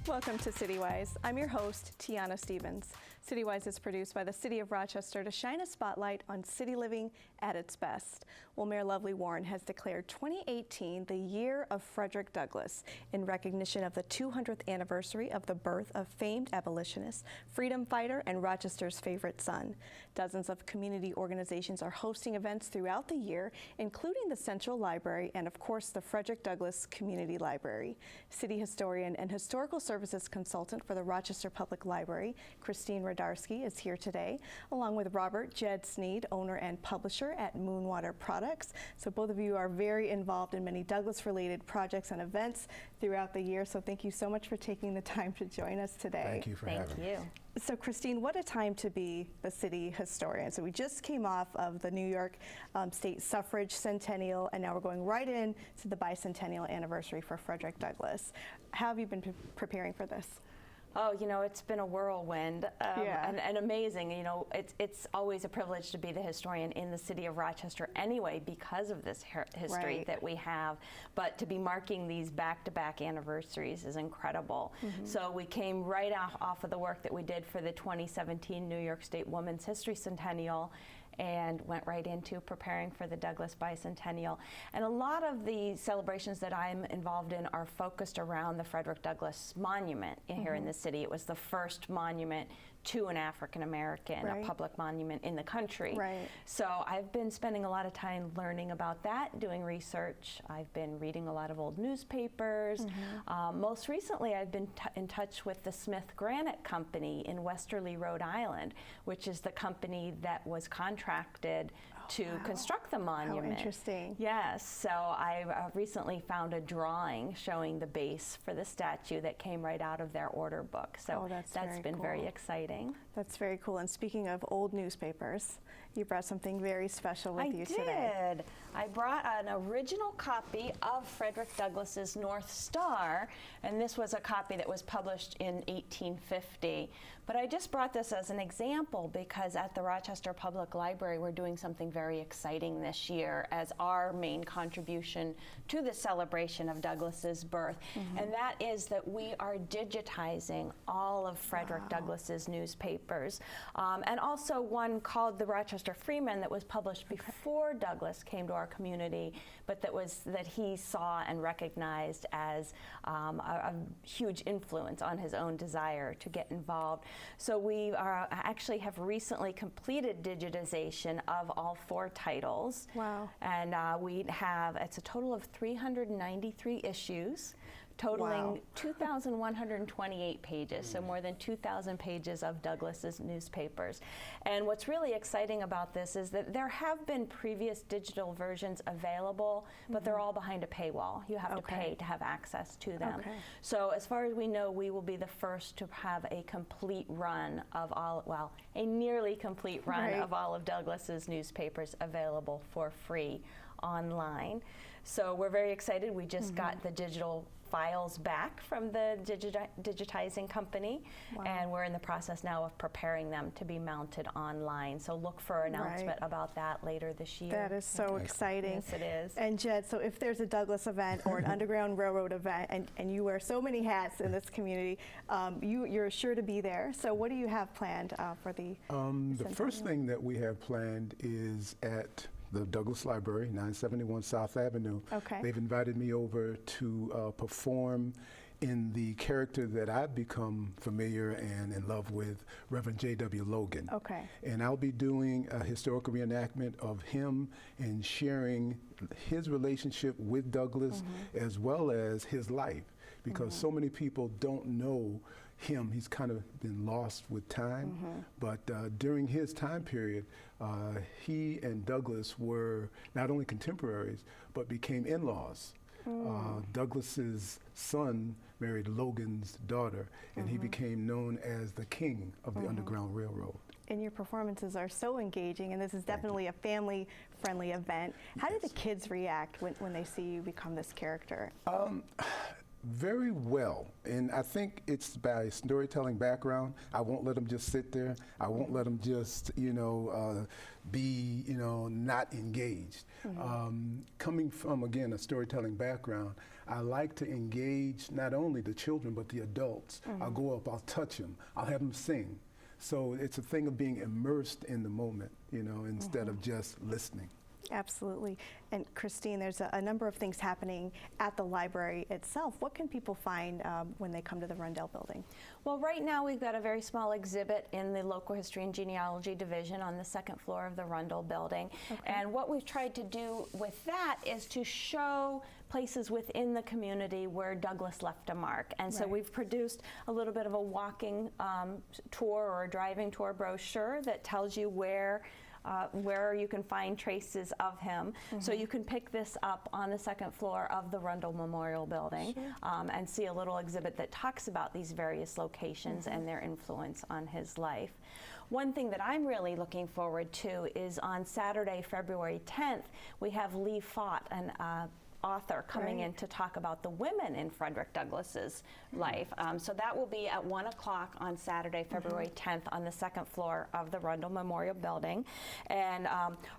Welcome to CityWise. I'm your host, Tiana Stevens. CityWise is produced by the City of Rochester to shine a spotlight on city living at its best. Well, Mayor Lovely Warren has declared 2018 the Year of Frederick Douglass in recognition of the 200th anniversary of the birth of famed abolitionist, freedom fighter, and Rochester's favorite son. Dozens of community organizations are hosting events throughout the year, including the Central Library and, of course, the Frederick Douglass Community Library. City historian and historical services consultant for the Rochester Public Library, Christine Ridarsky, is here today, along with Robert Djed Snead, owner and publisher at MoonWater Products. So both of you are very involved in many Douglass-related projects and events throughout the year. So thank you so much for taking the time to join us today. Thank you for having me. So Christine, what a time to be the city historian. So we just came off of the New York State suffrage centennial, and now we're going right in to the bicentennial anniversary for Frederick Douglass. How have you been preparing for this? Oh, you know, it's been a whirlwind and amazing. You know, it's always a privilege to be the historian in the city of Rochester anyway because of this history that we have. But to be marking these back-to-back anniversaries is incredible. So we came right off of the work that we did for the 2017 New York State Women's History Centennial and went right into preparing for the Douglass Bicentennial. And a lot of the celebrations that I'm involved in are focused around the Frederick Douglass Monument here in the city. It was the first monument to an African American, a public monument in the country. So I've been spending a lot of time learning about that, doing research. I've been reading a lot of old newspapers. Most recently, I've been in touch with the Smith Granite Company in Westerly, Rhode Island, which is the company that was contracted to construct the monument. How interesting. Yes, so I recently found a drawing showing the base for the statue that came right out of their order book. So that's been very exciting. That's very cool. And speaking of old newspapers, you brought something very special with you today. I did. I brought an original copy of Frederick Douglass's North Star, and this was a copy that was published in 1850. But I just brought this as an example because at the Rochester Public Library we're doing something very exciting this year as our main contribution to the celebration of Douglass's birth. And that is that we are digitizing all of Frederick Douglass's newspapers. And also one called the Rochester Freeman that was published before Douglass came to our community, but that he saw and recognized as a huge influence on his own desire to get involved. So we actually have recently completed digitization of all 4 titles. Wow. And it's a total of 393 issues, totaling 2,128 pages, so more than 2,000 pages of Douglass's newspapers. And what's really exciting about this is that there have been previous digital versions available, but they're all behind a paywall. You have to pay to have access to them. So as far as we know, we will be the first to have a complete run of a nearly complete run of all of Douglass's newspapers available for free online. So we're very excited. We just got the digital files back from the digitizing company, and we're in the process now of preparing them to be mounted online. So look for an announcement about that later this year. That is so exciting. Yes, it is. And Djed, so if there's a Douglass event or an Underground Railroad event, and you wear so many hats in this community, you're sure to be there. So what do you have planned for the The first thing that we have planned is at the Douglass Library, 971 South Avenue. They've invited me over to perform in the character that I've become familiar and in love with, Reverend J.W. Logan. And I'll be doing a historical reenactment of him and sharing his relationship with Douglass as well as his life, because so many people don't know him. He's kind of been lost with time, but during his time period, he and Douglass were not only contemporaries, but became in-laws. Douglass's son married Logan's daughter, and he became known as the king of the Underground Railroad. And your performances are so engaging, and this is definitely a family-friendly event. How do the kids react when they see you become this character? Very well, and I think it's by storytelling background. I won't let them just sit there. I won't let them just, be, not engaged. Coming from, again, a storytelling background, I like to engage not only the children, but the adults. I'll go up, I'll touch them, I'll have them sing. So it's a thing of being immersed in the moment, instead of just listening. Absolutely. And Christine, there's a number of things happening at the library itself. What can people find when they come to the Rundell building? Well, right now we've got a very small exhibit in the Local History and Genealogy Division on the second floor of the Rundell building. Okay. And what we've tried to do with that is to show places within the community where Douglass left a mark. And so we've produced a little bit of a walking tour or a driving tour brochure that tells you where you can find traces of him. So you can pick this up on the second floor of the Rundell Memorial Building and see a little exhibit that talks about these various locations and their influence on his life. One thing that I'm really looking forward to is on Saturday, February 10th, we have Lee Fott, an author, coming in to talk about the women in Frederick Douglass's life. So that will be at 1 o'clock on Saturday, February 10th on the second floor of the Rundell Memorial Building. And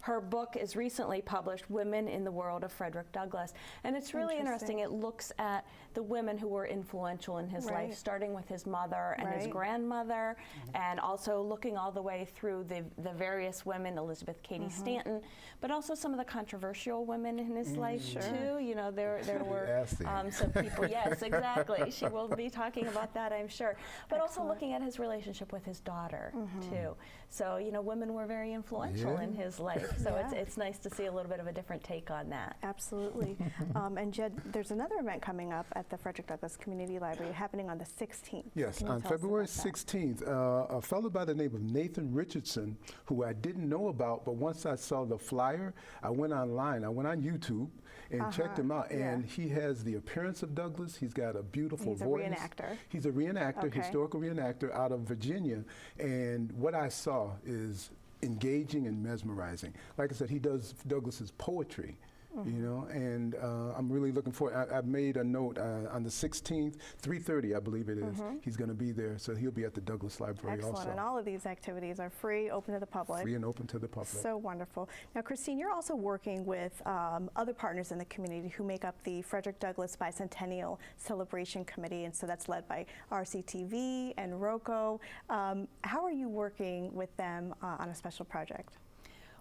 her book is recently published, Women in the World of Frederick Douglass. And it's really interesting. It looks at the women who were influential in his life, starting with his mother and his grandmother, and also looking all the way through the various women, Elizabeth Cady Stanton, but also some of the controversial women in his life too. There were some people, yes, exactly. She will be talking about that, I'm sure. But also looking at his relationship with his daughter, too. So, women were very influential in his life. So it's nice to see a little bit of a different take on that. Absolutely. And Djed, there's another event coming up at the Frederick Douglass Community Library happening on the 16th. Yes, on February 16th, a fellow by the name of Nathan Richardson, who I didn't know about, but once I saw the flyer, I went online, I went on YouTube and checked him out, and he has the appearance of Douglass. He's got a beautiful voice. He's a reenactor. He's a reenactor, historical reenactor out of Virginia, and what I saw is engaging and mesmerizing. Like I said, he does Douglass's poetry. And I'm really looking forward. I've made a note on the 16th, 3:30, I believe it is. He's going to be there, so he'll be at the Douglass Library also. Excellent, and all of these activities are free, open to the public. Free and open to the public. So wonderful. Now, Christine, you're also working with other partners in the community who make up the Frederick Douglass Bicentennial Celebration Committee, and so that's led by RCTV and ROCO. How are you working with them on a special project?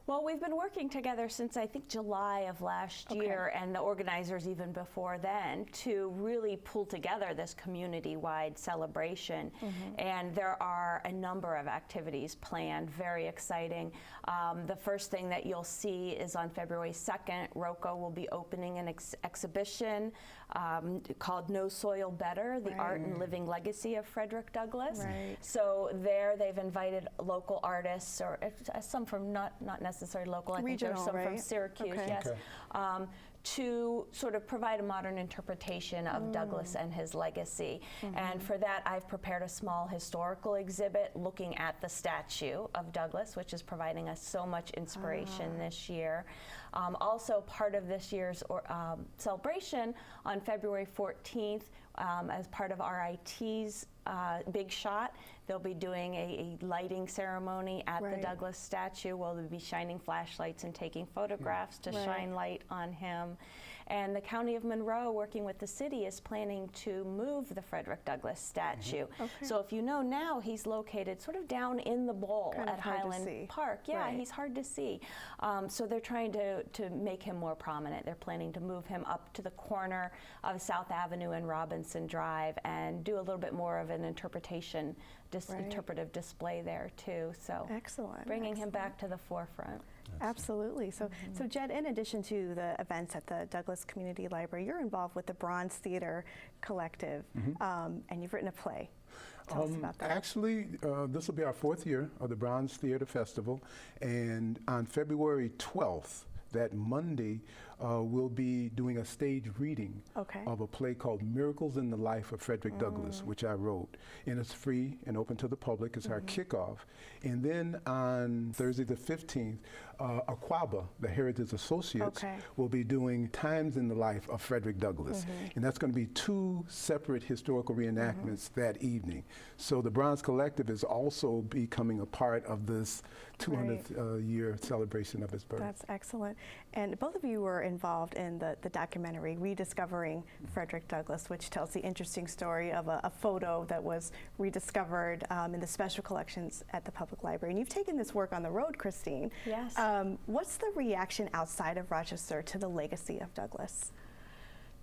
Well, we've been working together since I think July of last year, and the organizers even before then, to really pull together this community-wide celebration. And there are a number of activities planned, very exciting. The first thing that you'll see is on February 2nd, ROCO will be opening an exhibition called No Soil Better, the Art and Living Legacy of Frederick Douglass. So there they've invited local artists, or some from not necessarily local, I think there's some from Syracuse, to sort of provide a modern interpretation of Douglass and his legacy. And for that, I've prepared a small historical exhibit looking at the statue of Douglass, which is providing us so much inspiration this year. Also, part of this year's celebration on February 14th, as part of RIT's Big Shot, they'll be doing a lighting ceremony at the Douglass statue. We'll be shining flashlights and taking photographs to shine light on him. And the County of Monroe, working with the city, is planning to move the Frederick Douglass statue. So if you know now, he's located sort of down in the bowl at Highland Park. Yeah, he's hard to see. So they're trying to make him more prominent. They're planning to move him up to the corner of South Avenue and Robinson Drive and do a little bit more of an interpretive display there too. So bringing him back to the forefront. Absolutely. So Djed, in addition to the events at the Douglass Community Library, you're involved with the Bronze Theater Collective, and you've written a play. Tell us about that. Actually, this will be our 4th year of the Bronze Theater Festival, and on February 12th, that Monday, we'll be doing a stage reading of a play called Miracles in the Life of Frederick Douglass, which I wrote. And it's free and open to the public. It's our kickoff. And then on Thursday the 15th, Aquaba, the Heritage Associates, will be doing Times in the Life of Frederick Douglass. And that's going to be 2 separate historical reenactments that evening. So the Bronze Collective is also becoming a part of this 200th year celebration of his birth. That's excellent. And both of you were involved in the documentary Rediscovering Frederick Douglass, which tells the interesting story of a photo that was rediscovered in the special collections at the Public Library. And you've taken this work on the road, Christine. Yes. What's the reaction outside of Rochester to the legacy of Douglass?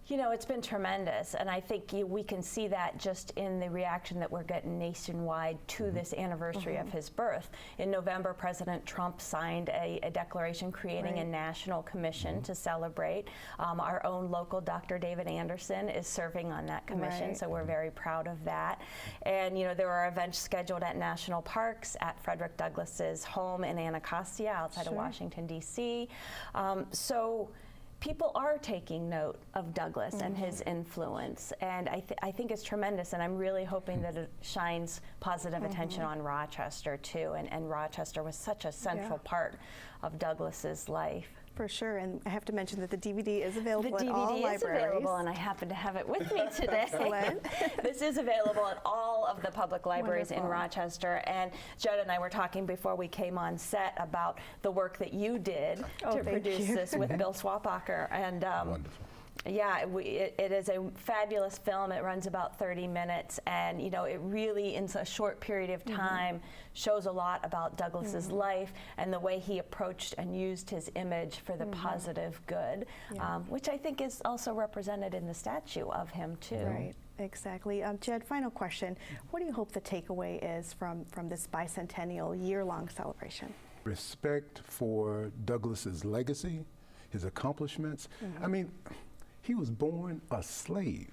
You know, it's been tremendous, and I think we can see that just in the reaction that we're getting nationwide to this anniversary of his birth. In November, President Trump signed a declaration creating a national commission to celebrate. Our own local Dr. David Anderson is serving on that commission, so we're very proud of that. And, you know, there are events scheduled at national parks, at Frederick Douglass's home in Anacostia outside of Washington, D.C. So people are taking note of Douglass and his influence, and I think it's tremendous, and I'm really hoping that it shines positive attention on Rochester too, and Rochester was such a central part of Douglass's life. For sure, and I have to mention that the DVD is available at all libraries. The DVD is available, and I happen to have it with me today. Excellent. This is available at all of the public libraries in Rochester, and Djed and I were talking before we came on set about the work that you did to produce this with Bill Swapacher, and Wonderful. yeah, it is a fabulous film. It runs about 30 minutes, and you know, it really, in a short period of time, shows a lot about Douglass's life and the way he approached and used his image for the positive good, which I think is also represented in the statue of him too. Right, exactly. Djed, final question. What do you hope the takeaway is from this bicentennial year-long celebration? Respect for Douglass's legacy, his accomplishments. I mean, he was born a slave.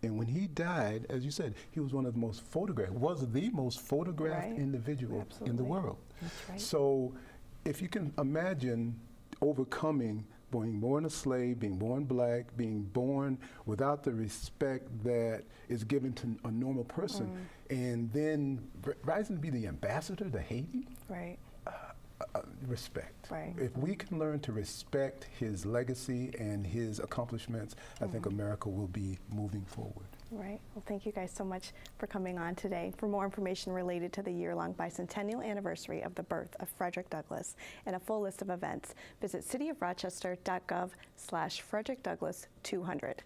And when he died, as you said, he was one of the most photographed, was the most photographed individual in the world. That's right. So if you can imagine overcoming being born a slave, being born black, being born without the respect that is given to a normal person, and then rising to be the ambassador to Haiti. Right. Respect. Right. If we can learn to respect his legacy and his accomplishments, I think America will be moving forward. Right. Well, thank you guys so much for coming on today. For more information related to the year-long bicentennial anniversary of the birth of Frederick Douglass and a full list of events, visit cityofrochester.gov/Frederick Douglass 200.